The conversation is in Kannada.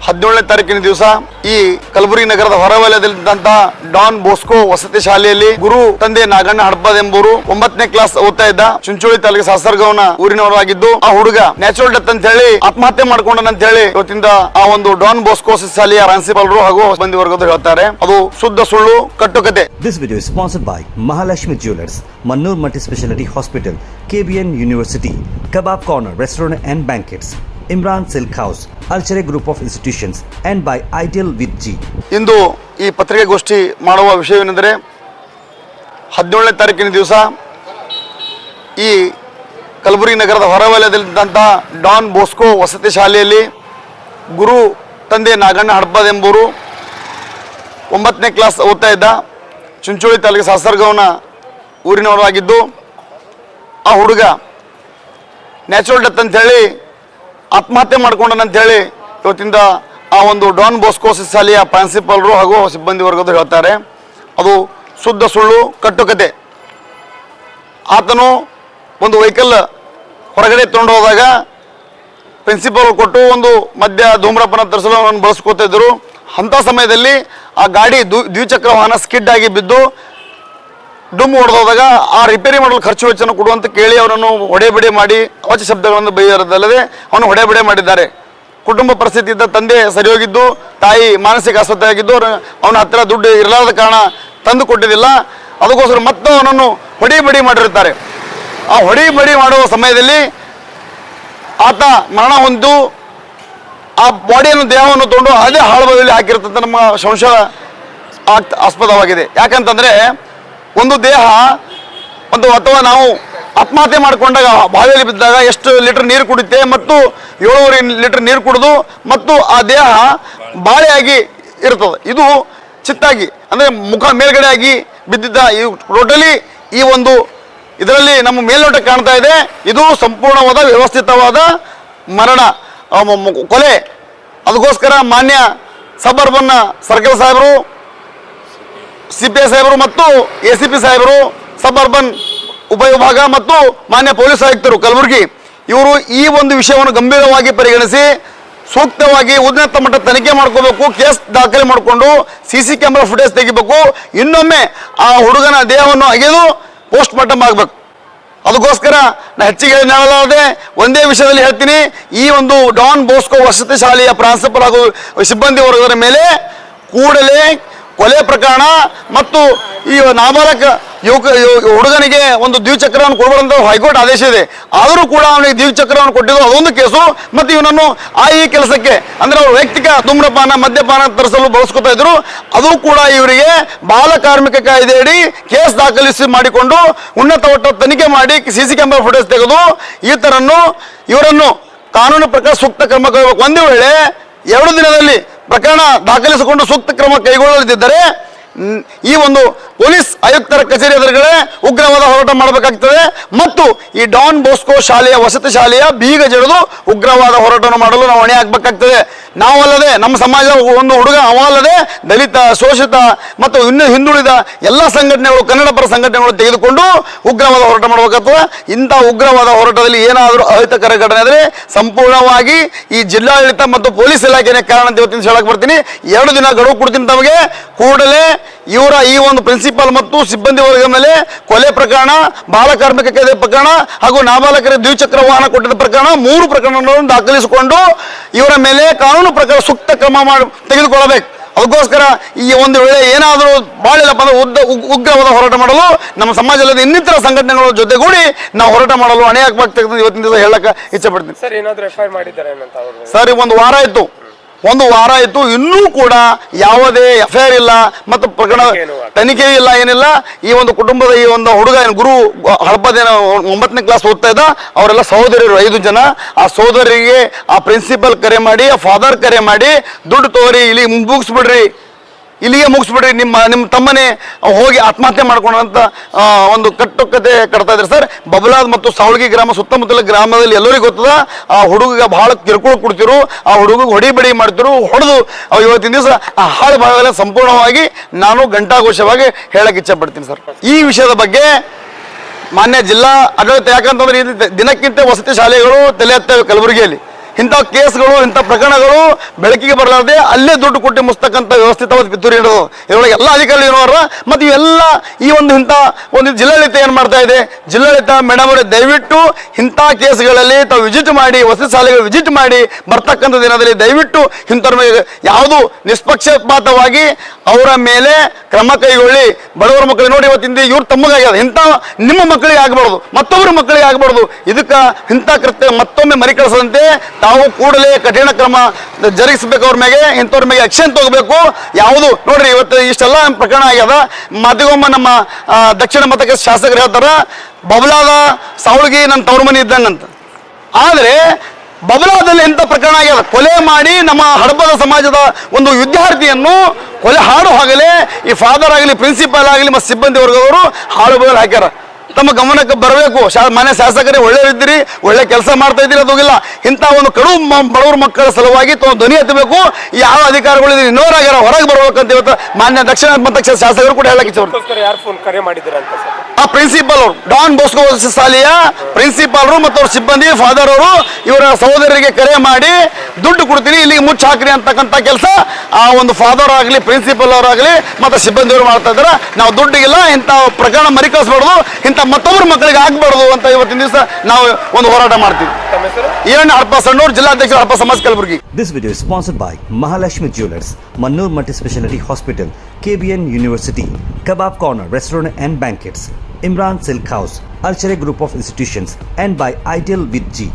17ನೇ ತಾರೀಕಿನ ದಿವಸ ಈ ಕಲಬುರಗಿ ನಗರದ ಹೊರವಲಯದಲ್ಲಿದ್ದಂತ ಡಾನ್ ಬೋಸ್ಕೋ ವಸತಿ ಶಾಲೆಯಲ್ಲಿ ಗುರು ತಂದೆ ನಾಗಣ್ಣ ಹಡಪದ್ ಎಂಬುವರು 9ನೇ ಕ್ಲಾಸ್ ಓದ್ತಾ ಇದ್ದ. ಚುಂಚೋಳಿ ತಾಲೂಕು ಸಾಸರಗೌನ ಊರಿನವರಾಗಿದ್ದು, ಆ ಹುಡುಗ ನ್ಯಾಚುರಲ್ ಡೆತ್ ಅಂತ ಹೇಳಿ ಆತ್ಮಹತ್ಯೆ ಮಾಡ್ಕೊಂಡಂತ ಹೇಳಿ ಇವತ್ತಿಂದ ಆ ಒಂದು ಡಾನ್ ಬೋಸ್ಕೋ ವಸತಿ ಶಾಲೆಯ ಪ್ರಿನ್ಸಿಪಾಲರು ಹಾಗೂ ಸಿಬ್ಬಂದಿ ವರ್ಗದವರು ಹೇಳ್ತಾರೆ. ಅದು ಶುದ್ಧ ಸುಳ್ಳು, ಕಟ್ಟುಕತೆ. This video is sponsored by Mahalakshmi Jewelers, Mannur Multi-Speciality Hospital, KBN University, Kebab Corner Restaurant and Banquets, Imran Silk House, Alchere Group of Institutions, and by Ideal with G. ಇಂದು ಈ ಪತ್ರಿಕಾಗೋಷ್ಠಿ ಮಾಡುವ ವಿಷಯವೇನೆಂದರೆ 17ನೇ ತಾರೀಕಿನ ದಿವಸ ಈ ಕಲಬುರಗಿ ನಗರದ ಹೊರವಲಯದಲ್ಲಿದ್ದಂಥ ಡಾನ್ ಬೋಸ್ಕೋ ವಸತಿ ಶಾಲೆಯಲ್ಲಿ ಗುರು ತಂದೆ ನಾಗಣ್ಣ ಹಡಪದ್ ಎಂಬುವರು 9ನೇ ಕ್ಲಾಸ್ ಓದ್ತಾ ಇದ್ದ. ಚುಂಚೋಳಿ ತಾಲೂಕು ಸಾಸರಗೌನ ಊರಿನವರಾಗಿದ್ದು, ಆ ಹುಡುಗ ನ್ಯಾಚುರಲ್ ಡೆತ್ ಅಂತ ಹೇಳಿ ಆತ್ಮಹತ್ಯೆ ಮಾಡ್ಕೊಂಡಂತ ಹೇಳಿ ಇವತ್ತಿಂದ ಆ ಒಂದು ಡಾನ್ ಬೋಸ್ಕೋ ಶಾಲೆಯ ಪ್ರಿನ್ಸಿಪಾಲರು ಹಾಗೂ ಸಿಬ್ಬಂದಿ ವರ್ಗದವರು ಹೇಳ್ತಾರೆ. ಅದು ಶುದ್ಧ ಸುಳ್ಳು, ಕಟ್ಟುಕತೆ. ಆತನು ಒಂದು ವೆಹಿಕಲ್ ಹೊರಗಡೆ ತಗೊಂಡು ಹೋದಾಗ ಪ್ರಿನ್ಸಿಪಾಲ್ ಕೊಟ್ಟು ಒಂದು ಮದ್ಯ ಧೂಮ್ರಪಾನ ತರಿಸಲು ಅವನು ಬಳಸ್ಕೋತಾ ಇದ್ದರು. ಅಂಥ ಸಮಯದಲ್ಲಿ ಆ ಗಾಡಿ ದ್ವಿಚಕ್ರ ವಾಹನ ಸ್ಕಿಡ್ ಆಗಿ ಬಿದ್ದು ಡುಮ್ ಹೊಡೆದೋದಾಗ ಆ ರಿಪೇರಿ ಮಾಡಲು ಖರ್ಚು ವೆಚ್ಚವನ್ನು ಕೊಡುವಂತ ಕೇಳಿ ಅವರನ್ನು ಹೊಡೆಬಡೆ ಮಾಡಿ ಅವಾಚ ಶಬ್ದಗಳನ್ನು ಬೈಯರದಲ್ಲದೆ ಅವನು ಹೊಡೆಬಡೆ ಮಾಡಿದ್ದಾರೆ. ಕುಟುಂಬ ಪರಿಸ್ಥಿತಿ ಇದ್ದ ತಂದೆ ಸರಿ ಹೋಗಿದ್ದು, ತಾಯಿ ಮಾನಸಿಕ ಅಸ್ವಸ್ಥ ಆಗಿದ್ದು, ಅವನ ಹತ್ತಿರ ದುಡ್ಡು ಇರಲಾರದ ಕಾರಣ ತಂದು ಕೊಟ್ಟಿದ್ದಿಲ್ಲ. ಅದಕ್ಕೋಸ್ಕರ ಮತ್ತೆ ಅವನನ್ನು ಹೊಡೆಬಡಿ ಮಾಡಿರುತ್ತಾರೆ. ಆ ಹೊಡೆಬಡಿ ಮಾಡುವ ಸಮಯದಲ್ಲಿ ಆತ ಮರಣ ಹೊಂದು ಆ ಬಾಡಿಯನ್ನು ದೇಹವನ್ನು ತೊಗೊಂಡು ಅದೇ ಹಾಳುಬದಲ್ಲಿ ಹಾಕಿರ್ತಂತ ನಮ್ಮ ಸಂಶಯ ಆಸ್ಪದವಾಗಿದೆ. ಯಾಕಂತಂದ್ರೆ ಒಂದು ದೇಹ ಒಂದು ಅಥವಾ ನಾವು ಆತ್ಮಹತ್ಯೆ ಮಾಡಿಕೊಂಡಾಗ ಬಾವಿಯಲ್ಲಿ ಬಿದ್ದಾಗ ಎಷ್ಟು ಲೀಟರ್ ನೀರು ಕುಡಿತೆ ಮತ್ತು 7.5 ಲೀಟರ್ ನೀರು ಕುಡಿದು ಮತ್ತು ಆ ದೇಹ ಬಾಳೆಯಾಗಿ ಇರ್ತದೆ. ಇದು ಚಿತ್ತಾಗಿ ಅಂದರೆ ಮುಖ ಮೇಲ್ಗಡೆ ಆಗಿ ಬಿದ್ದಿದ್ದ ಟೋಟಲಿ ಈ ಒಂದು ಇದರಲ್ಲಿ ನಮ್ಮ ಮೇಲ್ನೋಟ ಕಾಣ್ತಾ ಇದೆ. ಇದು ಸಂಪೂರ್ಣವಾದ ವ್ಯವಸ್ಥಿತವಾದ ಮರಣ, ಕೊಲೆ. ಅದಕ್ಕೋಸ್ಕರ ಮಾನ್ಯ ಸಬ್ ಅರ್ಬನ್ ಸರ್ಕಲ್ ಸಾಹೇಬರು, CPI ಸಾಹೇಬರು ಮತ್ತು ACP ಸಾಹೇಬರು, ಸಬ್ ಅರ್ಬನ್ ಉಪವಿಭಾಗ ಮತ್ತು ಮಾನ್ಯ ಪೊಲೀಸ್ ಆಯುಕ್ತರು ಕಲಬುರಗಿ ಇವರು ಈ ಒಂದು ವಿಷಯವನ್ನು ಗಂಭೀರವಾಗಿ ಪರಿಗಣಿಸಿ ಸೂಕ್ತವಾಗಿ ಉನ್ನತ ಮಟ್ಟ ತನಿಖೆ ಮಾಡ್ಕೋಬೇಕು. ಕೇಸ್ ದಾಖಲೆ ಮಾಡಿಕೊಂಡು CC ಕ್ಯಾಮೆರಾ ಫುಟೇಜ್ ತೆಗಿಬೇಕು. ಇನ್ನೊಮ್ಮೆ ಆ ಹುಡುಗನ ದೇಹವನ್ನು ಅಗೆದು ಪೋಸ್ಟ್ ಮಾರ್ಟಮ್ ಆಗಬೇಕು. ಅದಕ್ಕೋಸ್ಕರ ನಾನು ಹೆಚ್ಚಿಗೆ ಹೇಳಲಾರದೆ ಒಂದೇ ವಿಷಯದಲ್ಲಿ ಹೇಳ್ತೀನಿ. ಈ ಒಂದು ಡಾನ್ ಬೋಸ್ಕೋ ವಸತಿ ಶಾಲೆಯ ಪ್ರಿನ್ಸಿಪಾಲ್ ಹಾಗೂ ಸಿಬ್ಬಂದಿ ವರ್ಗದ ಮೇಲೆ ಕೂಡಲೇ ಕೊಲೆ ಪ್ರಕರಣ ಮತ್ತು ಈ ನಾಬಾಲಕ ಹುಡುಗನಿಗೆ ಒಂದು ದ್ವಿಚಕ್ರವನ್ನು ಕೊಡಬಾರ್ದಂತ ಹೈಕೋರ್ಟ್ ಆದೇಶ ಇದೆ. ಆದರೂ ಕೂಡ ಅವನಿಗೆ ದ್ವಿಚಕ್ರವನ್ನು ಕೊಟ್ಟಿದ್ದು ಅದೊಂದು ಕೇಸು. ಮತ್ತು ಇವನನ್ನು ಈ ಕೆಲಸಕ್ಕೆ ಅಂದರೆ ಅವರು ವೈಯಕ್ತಿಕ ಧೂಮ್ರಪಾನ ಮದ್ಯಪಾನ ತರಿಸಲು ಬಳಸ್ಕೊತಾ ಇದ್ರು. ಅದು ಕೂಡ ಇವರಿಗೆ ಬಾಲ ಕಾರ್ಮಿಕ ಕಾಯ್ದೆಯಡಿ ಕೇಸ್ ದಾಖಲಿಸಿ ಮಾಡಿಕೊಂಡು ಉನ್ನತ ಮಟ್ಟ ತನಿಖೆ ಮಾಡಿ CC ಕ್ಯಾಮೆರಾ ಫುಟೇಜ್ ತೆಗೆದು ಇವರನ್ನು ಕಾನೂನು ಪ್ರಕಾರ ಸೂಕ್ತ ಕ್ರಮ ಕೈಗೊಳ್ಳಬೇಕು. ಒಂದು ವೇಳೆ 2 ದಿನದಲ್ಲಿ ಪ್ರಕರಣ ದಾಖಲಿಸಿಕೊಂಡು ಸೂಕ್ತ ಕ್ರಮ ಕೈಗೊಳ್ಳದಿದ್ದರೆ ಈ ಒಂದು ಪೊಲೀಸ್ ಆಯುಕ್ತರ ಕಚೇರಿ ಎದುರುಗಡೆ ಉಗ್ರವಾದ ಹೋರಾಟ ಮಾಡಬೇಕಾಗ್ತದೆ. ಮತ್ತು ಈ ಡಾನ್ ಬೋಸ್ಕೋ ಶಾಲೆಯ ವಸತಿ ಶಾಲೆಯ ಬೀಗ ಜಡಿದು ಉಗ್ರವಾದ ಹೋರಾಟವನ್ನು ಮಾಡಲು ನಾವು ಹೊಣೆ ಹಾಕಬೇಕಾಗ್ತದೆ. ನಾವಲ್ಲದೆ ನಮ್ಮ ಸಮಾಜ ಒಂದು ಹುಡುಗ ಅವಲ್ಲದೆ ದಲಿತ, ಶೋಷಿತ ಮತ್ತು ಇನ್ನು ಹಿಂದುಳಿದ ಎಲ್ಲ ಸಂಘಟನೆಗಳು, ಕನ್ನಡ ಪರ ಸಂಘಟನೆಗಳು ತೆಗೆದುಕೊಂಡು ಉಗ್ರವಾದ ಹೋರಾಟ ಮಾಡಬೇಕಾಗ್ತದೆ. ಇಂಥ ಉಗ್ರವಾದ ಹೋರಾಟದಲ್ಲಿ ಏನಾದರೂ ಅಹಿತಕರ ಘಟನೆ ಆದರೆ ಸಂಪೂರ್ಣವಾಗಿ ಈ ಜಿಲ್ಲಾಡಳಿತ ಮತ್ತು ಪೊಲೀಸ್ ಇಲಾಖೆನೇ ಕಾರಣ ಅಂತ ಇವತ್ತಿನ ಹೇಳಕ್ಕೆ ಬರ್ತೀನಿ. 2 ದಿನ ಗಡುವು ಕೊಡ್ತೀನಿ ತಮಗೆ. ಕೂಡಲೇ ಇವರ ಈ ಒಂದು ಪ್ರಿನ್ಸಿಪಾಲ್ ಮತ್ತು ಸಿಬ್ಬಂದಿ ವರ್ಗದ ಮೇಲೆ ಕೊಲೆ ಪ್ರಕರಣ, ಬಾಲ ಕಾರ್ಮಿಕ ಕಾಯ್ದೆ ಪ್ರಕರಣ ಹಾಗೂ ನಾಬಾಲಕರ ದ್ವಿಚಕ್ರ ವಾಹನ ಕೊಟ್ಟಿದ್ದ ಪ್ರಕರಣ 3 ಪ್ರಕರಣಗಳನ್ನು ದಾಖಲಿಸಿಕೊಂಡು ಇವರ ಮೇಲೆ ಕಾನೂನು ಪ್ರಕಾರ ಸೂಕ್ತ ಕ್ರಮ ತೆಗೆದುಕೊಳ್ಳಬೇಕು. ಅದಕ್ಕೋಸ್ಕರ ಈ ಒಂದು ವೇಳೆ ಏನಾದರೂ ಬಾಳಿಲ್ಲಪ್ಪ ಅಂದ್ರೆ ಉಗ್ರವಾದ ಹೋರಾಟ ಮಾಡಲು ನಮ್ಮ ಸಮಾಜದಲ್ಲಿ ಇನ್ನಿತರ ಸಂಘಟನೆಗಳ ಜೊತೆಗೂಡಿ ನಾವು ಹೋರಾಟ ಮಾಡಲು ಹೊಣೆ ಹಾಕಬೇಕಾಗ್ತದೆ ಇವತ್ತಿನ ದಿವಸ ಹೇಳಕ್ಕೆ ಇಚ್ಛೆ ಪಡ್ತೀನಿ. ಸರ್, ಒಂದು ವಾರ ಆಯಿತು ಇನ್ನೂ ಕೂಡ ಯಾವುದೇ FIR ಇಲ್ಲ ಮತ್ತು ಪ್ರಕರಣ ತನಿಖೆ ಇಲ್ಲ, ಏನಿಲ್ಲ. ಈ ಒಂದು ಕುಟುಂಬದ ಈ ಒಂದು ಹುಡುಗ ಗುರು ಹಳಪದೇನ 9ನೇ ಕ್ಲಾಸ್ ಓದ್ತಾ ಇದ್ದ. ಅವರೆಲ್ಲ ಸಹೋದರಿಯರು 5 ಜನ. ಆ ಸಹೋದರಿಗೆ ಆ ಪ್ರಿನ್ಸಿಪಲ್ ಕರೆ ಮಾಡಿ, ಆ ಫಾದರ್ ಕರೆ ಮಾಡಿ, ದುಡ್ಡು ತೋರಿ ಇಲ್ಲಿ ಇಲ್ಲಿಗೆ ಮುಗಿಸ್ಬಿಡ್ರಿ, ನಿಮ್ಮ ತಮ್ಮನೇ ಹೋಗಿ ಆತ್ಮಹತ್ಯೆ ಮಾಡ್ಕೊಂಡಂತ ಒಂದು ಕಟ್ಟುಕತೆ ಕಟ್ತಾ ಇದ್ದಾರೆ ಸರ್. ಬಬಲಾದ್ ಮತ್ತು ಸಾವಳಗಿ ಗ್ರಾಮ ಸುತ್ತಮುತ್ತಲ ಗ್ರಾಮದಲ್ಲಿ ಎಲ್ಲರಿಗೂ ಗೊತ್ತದ. ಆ ಹುಡುಗ ಬಹಳ ಕಿರುಕುಳ ಕೊಡ್ತಿರು, ಆ ಹುಡುಗ ಹೊಡಿಬಡಿ ಮಾಡ್ತಿರು, ಹೊಡೆದು ಇವತ್ತಿನ ದಿವಸ ಆ ಹಾಳು ಭಾಗದಲ್ಲಿ ಸಂಪೂರ್ಣವಾಗಿ ನಾನು ಘಂಟಾಘೋಷವಾಗಿ ಹೇಳಕ್ಕೆ ಇಚ್ಛೆ ಪಡ್ತೀನಿ ಸರ್. ಈ ವಿಷಯದ ಬಗ್ಗೆ ಮಾನ್ಯ ಜಿಲ್ಲಾ ಆಡಳಿತ, ಯಾಕಂತಂದ್ರೆ ದಿನಕ್ಕಿಂತ ವಸತಿ ಶಾಲೆಗಳು ತಲೆ ಎತ್ತವೆ ಕಲಬುರಗಿಯಲ್ಲಿ. ಇಂಥ ಕೇಸ್ಗಳು ಇಂಥ ಪ್ರಕರಣಗಳು ಬೆಳಕಿಗೆ ಬರಲಾರದೆ ಅಲ್ಲೇ ದುಡ್ಡು ಕೊಟ್ಟು ಮುಸ್ತಕ್ಕಂಥ ವ್ಯವಸ್ಥಿತವಾದ ಪಿತೂರಿ ಇಡೋದು ಇದರೊಳಗೆ ಎಲ್ಲ ಅಧಿಕಾರಿಗಳು ಇರೋರು ಮತ್ತು ಇವೆಲ್ಲ ಈ ಒಂದು ಜಿಲ್ಲಾಡಳಿತ ಏನು ಮಾಡ್ತಾ ಇದೆ, ಜಿಲ್ಲಾಡಳಿತ ಮೇಡಮ್ ಅವರೇ ದಯವಿಟ್ಟು ಇಂಥ ಕೇಸ್ಗಳಲ್ಲಿ ತಾವು ವಿಸಿಟ್ ಮಾಡಿ, ವಸತಿ ಶಾಲೆಗಳು ವಿಸಿಟ್ ಮಾಡಿ ಬರ್ತಕ್ಕಂಥ ದಿನದಲ್ಲಿ ದಯವಿಟ್ಟು ಇಂಥವ್ರ ಮೇಲೆ ಯಾವುದು ನಿಷ್ಪಕ್ಷಪಾತವಾಗಿ ಅವರ ಮೇಲೆ ಕ್ರಮ ಕೈಗೊಳ್ಳಿ. ಬಡವರ ಮಕ್ಕಳಿಗೆ ನೋಡಿ ಇವತ್ತಿಂದ ಇವ್ರು ತಮ್ಮಗಾಗ್ಯದ, ಇಂಥ ನಿಮ್ಮ ಮಕ್ಕಳಿಗೆ ಆಗಬಾರ್ದು, ಮತ್ತೊಬ್ಬರ ಮಕ್ಕಳಿಗೆ ಆಗಬಾರ್ದು. ಇದಕ್ಕೆ ಇಂಥ ಕೃತ್ಯ ಮತ್ತೊಮ್ಮೆ ಮರಿಕಳಿಸದಂತೆ ತಾವು ಕೂಡಲೇ ಕಠಿಣ ಕ್ರಮ ಜರುಗಿಸಬೇಕು. ಅವ್ರ ಮೇಲೆ ಇಂಥವ್ರ ಮೇಲೆ ಆಕ್ಷನ್ ತಗೋಬೇಕು. ಯಾವುದು ನೋಡ್ರಿ ಇವತ್ತು ಇಷ್ಟೆಲ್ಲ ಪ್ರಕರಣ ಆಗ್ಯದ. ಮದಿಗೊಮ್ಮ ನಮ್ಮ ದಕ್ಷಿಣ ಮತಕ್ಕೆ ಶಾಸಕರು ಹೇಳ್ತಾರ ಬಬಲಾದ ಸಾವಳಗಿ ನನ್ನ ತವ್ರ ಮನೆ ಇದ್ದಂಗಂತ. ಆದರೆ ಬಬಲಾದಲ್ಲಿ ಎಂಥ ಪ್ರಕರಣ ಆಗ್ಯದ, ಕೊಲೆ ಮಾಡಿ ನಮ್ಮ ಹಡಪದ ಸಮಾಜದ ಒಂದು ವಿದ್ಯಾರ್ಥಿಯನ್ನು ಕೊಲೆ ಹಾಡು ಆಗಲೇ ಈ ಫಾದರ್ ಆಗಲಿ ಪ್ರಿನ್ಸಿಪಾಲ್ ಆಗಲಿ ಮತ್ತು ಸಿಬ್ಬಂದಿ ವರ್ಗದವರು ಹಾಳು ಬಗಲು ಹಾಕ್ಯಾರ. ತಮ್ಮ ಗಮನಕ್ಕೆ ಬರಬೇಕು. ಮಾನ್ಯ ಶಾಸಕರೇ ಒಳ್ಳೆಯರಿದ್ದೀರಿ, ಒಳ್ಳೆ ಕೆಲಸ ಮಾಡ್ತಾ ಇದ್ದೀರಿ, ಅದೋಗಿಲ್ಲ. ಇಂಥ ಒಂದು ಕಡು ಬಡವರ ಮಕ್ಕಳ ಸಲುವಾಗಿ ತಾವು ಧ್ವನಿ ಎತ್ತಬೇಕು. ಯಾವ ಅಧಿಕಾರಿಗಳು ಇನ್ನೋರಾಗ್ಯಾರ ಹೊರಗೆ ಬರ್ಬೇಕಂತ ಇವತ್ತು ಮಾನ್ಯ ದಕ್ಷಿಣ ಮತಕ್ಷೇತ್ರ ಶಾಸಕರು ಕೂಡ ಹೇಳಕ್ಕೆ ಯಾರು ಫೋನ್ ಕರೆ ಮಾಡಿದ್ದೀರಾ ಅಂತ ಸರ್? ಆ ಪ್ರಿನ್ಸಿಪಾಲ್ ಅವರು ಡಾನ್ ಬೋಸ್ಕೋ ಶಾಲೆಯ ಪ್ರಿನ್ಸಿಪಾಲ್ರು ಮತ್ತು ಅವ್ರ ಸಿಬ್ಬಂದಿ ಫಾದರ್ ಅವರು ಇವರ ಸಹೋದರರಿಗೆ ಕರೆ ಮಾಡಿ ದುಡ್ಡು ಕೊಡ್ತೀನಿ ಇಲ್ಲಿಗೆ ಮುಚ್ಚಿ ಹಾಕ್ರಿ ಅಂತಕ್ಕಂಥ ಕೆಲಸ ಆ ಒಂದು ಫಾದರ್ ಆಗಲಿ ಪ್ರಿನ್ಸಿಪಾಲ್ ಅವರಾಗಲಿ ಮತ್ತು ಸಿಬ್ಬಂದಿಯವರು ಮಾಡ್ತಾ ಇದ್ದಾರೆ. ನಾವು ದುಡ್ಡಿಗಿಲ್ಲ, ಇಂಥ ಪ್ರಕರಣ ಮರಿಕಳಿಸ್ಬಾರ್ದು, ಇಂಥ ಮತ್ತೊಬ್ಬರ ಮಕ್ಕಳಿಗೆ ಆಗ್ಬಾರ್ದು ಅಂತ ಇವತ್ತಿನ ದಿವಸ ನಾವು ಒಂದು ಹೋರಾಟ ಮಾಡ್ತೀವಿ. ಈರಣ್ಣ ಹಡಪ ಸಣ್ಣೂರು, ಜಿಲ್ಲಾಧ್ಯಕ್ಷ ಹಡಪ ಸಮಾಜ Kalaburagi. This video is sponsored by Mahalashmi Jewelers, Mannur Multispeciality Hospital, KBN University, Kebab Corner Restaurant and Banquets, Imran Silk House, Alchere Group of Institutions, and by Ideal with G.